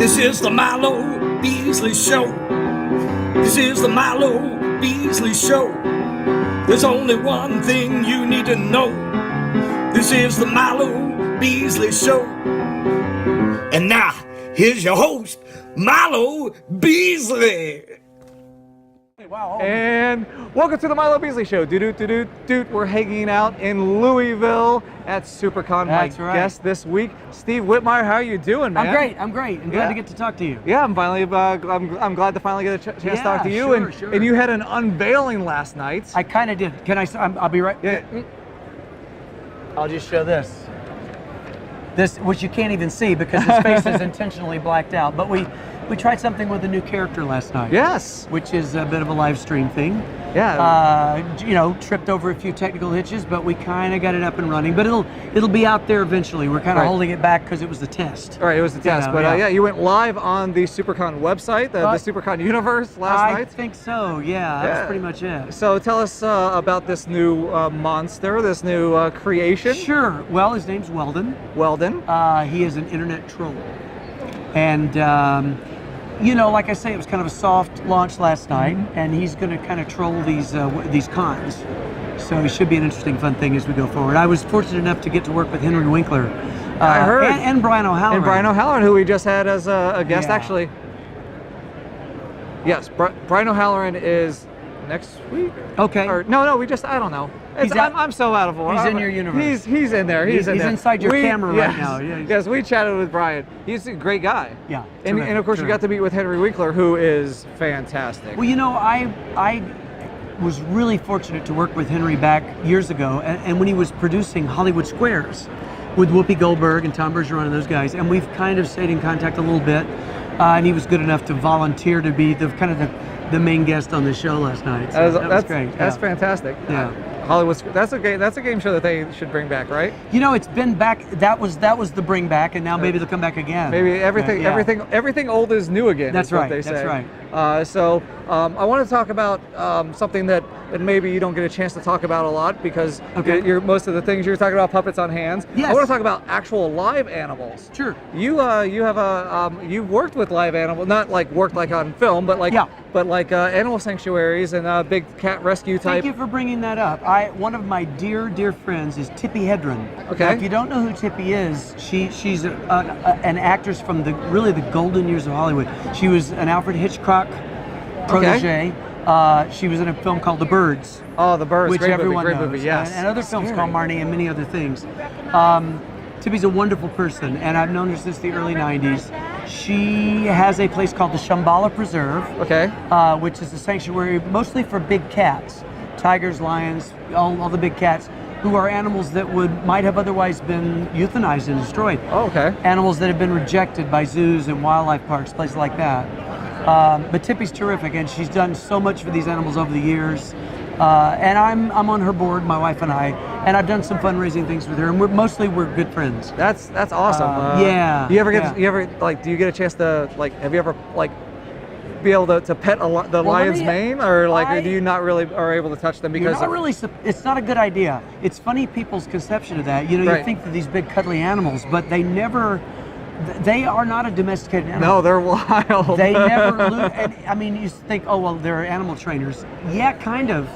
This is the Milo Beasley Show. This is the Milo Beasley Show. There's only one thing you need to know. This is the Milo Beasley Show. And now, here's your host, Milo Beasley. Wow. And welcome to the Milo Beasley Show. Doot. We're hanging out in Louisville at SuperCon. That's My right. guest this week, Steve Whitmire. How are you doing, man? I'm great. I'm glad to get to talk to you. Yeah, I'm I'm glad to finally get a chance to talk to you. Sure. And you had an unveiling last night. I kind of did. Can I? I'll be right. Yeah. I'll just show this. This, which you can't even see because his face is intentionally blacked out. But we tried something with a new character last night. Yes. Which is a bit of a live stream thing. Yeah. Tripped over a few technical hitches, but we kind of got it up and running. But it'll be out there eventually. We're kind of holding it back because it was the test. All right, it was the test. You went live on the SuperCon website, the SuperCon universe last night. I think so. Yeah, that's pretty much it. So tell us about this new monster, this new creation. Sure. Well, his name's Weldon. He is an internet troll. And, like I say, it was kind of a soft launch last night, and he's going to kind of troll these cons. So it should be an interesting, fun thing as we go forward. I was fortunate enough to get to work with Henry Winkler. I heard. And Brian O'Halloran. And Brian O'Halloran, who we just had as a guest, Yeah. actually. Yes, Brian O'Halloran is next week. Okay. Or, no, I don't know. I'm so out of order. He's in your universe. He's in there. He's in there. Inside your camera right now. Yeah, yes, we chatted with Brian. He's a great guy. Yeah. And of course, you got to meet with Henry Winkler, who is fantastic. Well, I was really fortunate to work with Henry back years ago, and when he was producing Hollywood Squares with Whoopi Goldberg and Tom Bergeron and those guys, and we've kind of stayed in contact a little bit, and he was good enough to volunteer to be the main guest on the show last night. So that was great. That's fantastic. Yeah. Hollywood. That's a game show that they should bring back, right? It's been back. That was the bring back, and now maybe they'll come back again. Maybe everything old is new again. That's is what right. They say. That's right. I want to talk about something that maybe you don't get a chance to talk about a lot because most of the things you're talking about puppets on hands. Yes. I want to talk about actual live animals. Sure. You've worked with live animals, not like worked like on film, but like animal sanctuaries and big cat rescue type. Thank you for bringing that up. One of my dear friends is Tippi Hedren. Okay. Now, if you don't know who Tippi is, she's an actress from the golden years of Hollywood. She was an Alfred Hitchcock protege. She was in a film called The Birds. Oh, The Birds, which great everyone movie, knows. movie, yes. And other films called Marnie and many other things. Tippi's a wonderful person, and I've known her since the early 90s. She has a place called the Shambhala Preserve, which is a sanctuary mostly for big cats. Tigers, lions, all the big cats, who are animals that might have otherwise been euthanized and destroyed. Oh, okay. Animals that have been rejected by zoos and wildlife parks, places like that. But Tippi's terrific, and she's done so much for these animals over the years. And I'm on her board, my wife and I, and I've done some fundraising things with her, and we're good friends. That's awesome. Yeah. Do you get a chance to have you ever be able to pet the lion's mane, or do you not really are able to touch them because it's not a good idea. It's funny people's conception of that. You think that these big cuddly animals, but they are not a domesticated animal. No, they're wild. They never lose. And, you think, oh well, they're animal trainers. Yeah, kind of.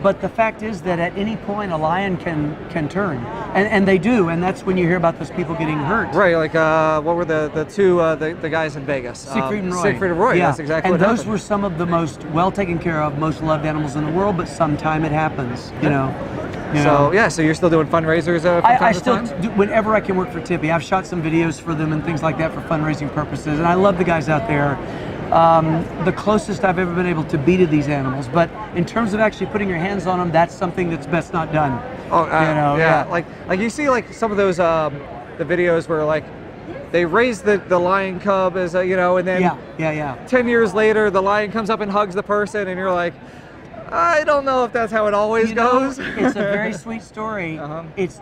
But the fact is that at any point a lion can turn, and they do, and that's when you hear about those people getting hurt. Right, what were the two the guys in Vegas? Siegfried and Roy. Siegfried and Roy. Yeah. That's exactly what happened. And those happened. were some of the most well taken care of, most loved animals in the world. But sometime it happens. So you're still doing fundraisers from time to time? Whenever I can work for Tippi. I've shot some videos for them and things like that for fundraising purposes, and I love the guys out there. The closest I've ever been able to be to these animals, but in terms of actually putting your hands on them, that's something that's best not done. Like you see some of those the videos where they raise the lion cub as and then 10 years later the lion comes up and hugs the person, and you're like, I don't know if that's how it always goes. It's a very sweet story.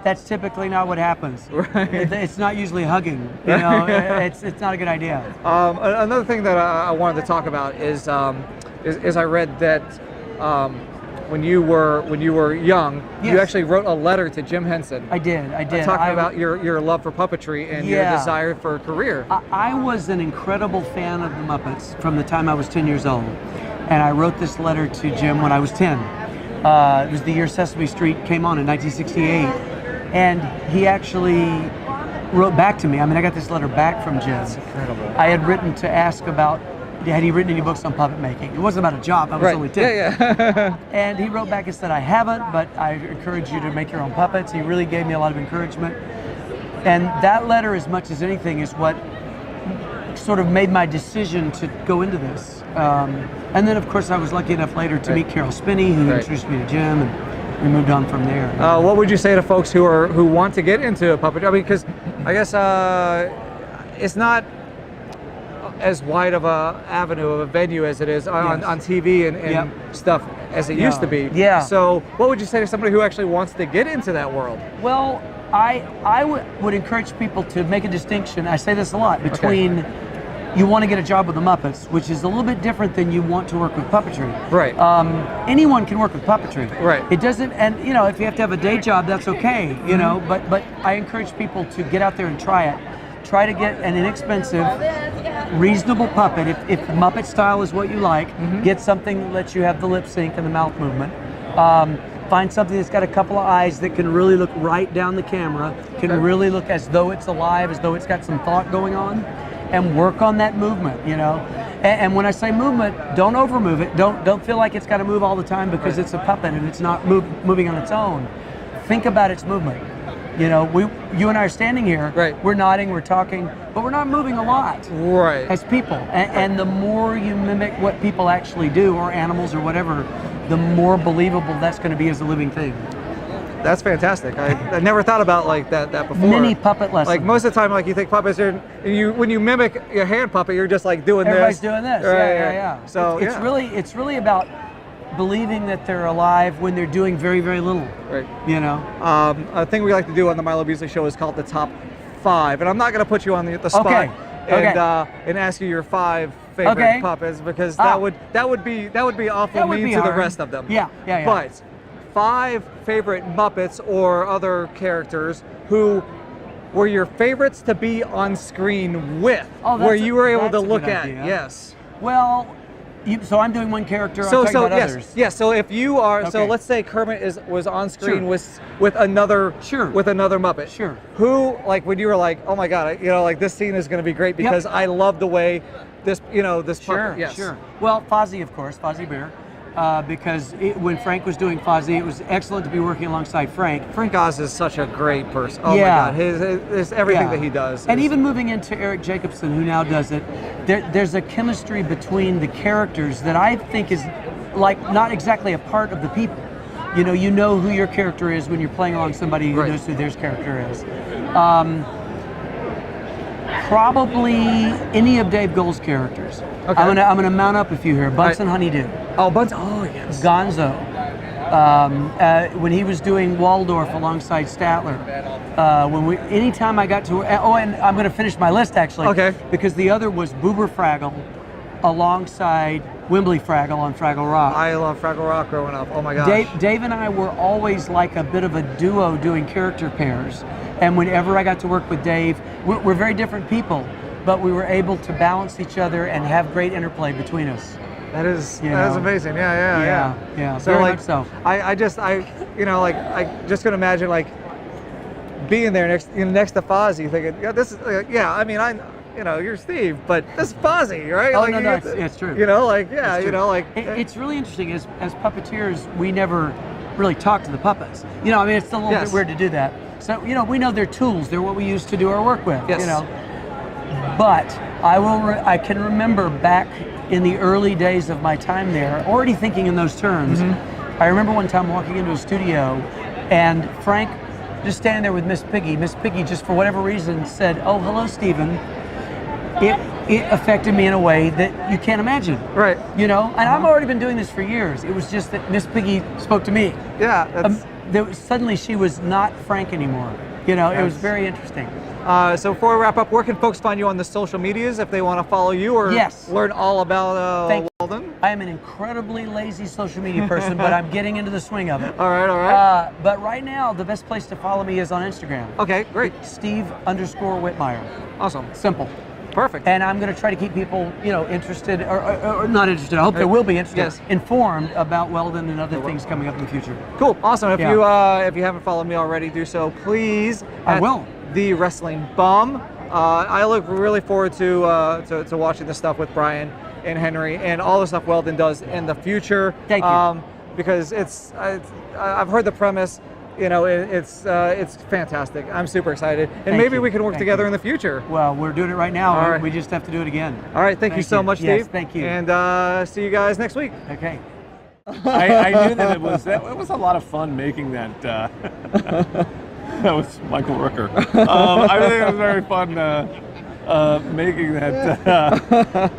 That's typically not what happens. Right. It's not usually hugging. It's not a good idea. Another thing that I wanted to talk about is I read that when you were young, Yes. you actually wrote a letter to Jim Henson. I did. Talking about your love for puppetry and your desire for a career. I was an incredible fan of the Muppets from the time I was 10 years old. And I wrote this letter to Jim when I was 10. It was the year Sesame Street came on in 1968. And he actually wrote back to me. I mean, I got this letter back from Jim. That's incredible. I had written to ask about, had he written any books on puppet making? It wasn't about a job, I was only 10. Yeah. And he wrote back and said, I haven't, but I encourage you to make your own puppets. He really gave me a lot of encouragement. And that letter, as much as anything, is what sort of made my decision to go into this. And then, of course, I was lucky enough later to meet Carol Spinney, who introduced me to Jim, and we moved on from there. What would you say to folks who want to get into puppetry? I mean, because I guess it's not as wide of a avenue of a venue as it is on TV and stuff as it used to be. Yeah. So what would you say to somebody who actually wants to get into that world? Well, I would encourage people to make a distinction. I say this a lot, between you want to get a job with the Muppets, which is a little bit different than you want to work with puppetry. Right. Anyone can work with puppetry. Right. It doesn't, and if you have to have a day job, that's okay. But I encourage people to get out there and try it. Try to get an inexpensive, reasonable puppet. If Muppet style is what you like, get something that lets you have the lip sync and the mouth movement. Find something that's got a couple of eyes that can really look right down the camera, can really look as though it's alive, as though it's got some thought going on, and work on that movement. And when I say movement, don't overmove it. Don't feel like it's got to move all the time because it's a puppet and it's not moving on its own. Think about its movement. You and I are standing here, we're nodding, we're talking, but we're not moving a lot as people. And the more you mimic what people actually do, or animals or whatever, the more believable that's going to be as a living thing. That's fantastic. I never thought about like that before. Mini puppet lessons. Like most of the time, like you think puppets are, when you mimic your hand puppet, you're just like doing Everybody's this. doing this. Right, Yeah. So it's really about believing that they're alive when they're doing very, very little. Right. A thing we like to do on the Milo Beasley Show is called the top 5, and I'm not going to put you on the spot and ask you your 5 favorite puppets because that would be awful mean to the rest of them. Yeah. But 5 favorite Muppets or other characters who were your favorites to be on screen with, where you were able to look at. Yes. Well. So I'm doing one character. I'm talking about others. Yes. So if you are, so let's say Kermit was on screen with another Muppet. Sure. Who, like, when you were like, oh my God, like this scene is going to be great because I love the way this puppet. Yes. Sure. Well, Fozzie, of course, Fozzie Bear. Because when Frank was doing Fozzie, it was excellent to be working alongside Frank. Frank Oz is such a great person. Oh my God, his everything that he does. And even moving into Eric Jacobson, who now does it, there's a chemistry between the characters that I think is like not exactly a part of the people. You know who your character is when you're playing along somebody who knows who their character is. Probably any of Dave Gold's characters. Okay. I'm gonna mount up a few here. Bunsen Honeydew. Bunsen. Oh yes. Gonzo. When he was doing Waldorf alongside Statler. Anytime I got to. And I'm gonna finish my list actually. Okay. Because the other was Boober Fraggle, alongside Wimbley Fraggle on Fraggle Rock. I love Fraggle Rock growing up. Oh my gosh. Dave and I were always like a bit of a duo doing character pairs. And whenever I got to work with Dave, we're very different people, but we were able to balance each other and have great interplay between us. That is amazing. Yeah. So very much so. I just can imagine like being there next to Fozzie, thinking, this is I mean you're Steve, but this is Fozzie, right? Oh, no, it's true. It's really interesting. As puppeteers, we never really talk to the puppets. It's a little bit weird to do that. So, we know they're tools. They're what we use to do our work with, But I can remember back in the early days of my time there, already thinking in those terms. I remember one time walking into a studio and Frank just standing there with Miss Piggy. Miss Piggy, just for whatever reason, said, "Oh, hello, Stephen." It affected me in a way that you can't imagine. Right. And I've already been doing this for years. It was just that Miss Piggy spoke to me. Yeah. Suddenly she was not Frank anymore. It was very interesting. So before we wrap up, where can folks find you on the social medias if they want to follow you or learn all about Walden? I am an incredibly lazy social media person, but I'm getting into the swing of it. All right. But right now, the best place to follow me is on Instagram. Okay, great. Steve_Whitmire. Awesome. Simple. Perfect. And I'm going to try to keep people, interested, or not interested. I hope they will be interested, informed about Weldon and other things coming up in the future. Cool. Awesome. If you haven't followed me already, do so, please. I will. The Wrestling Bum. I look really forward to watching this stuff with Brian and Henry and all the stuff Weldon does in the future. Thank you. Because I've heard the premise. It's fantastic. I'm super excited, and maybe we can work together in the future. Well, we're doing it right now. All right. We just have to do it again. All right. Thank you so much, Steve. Yes, thank you. And see you guys next week. Okay. I knew that it was a lot of fun making that. That was Michael Rooker. I think it was very fun making that.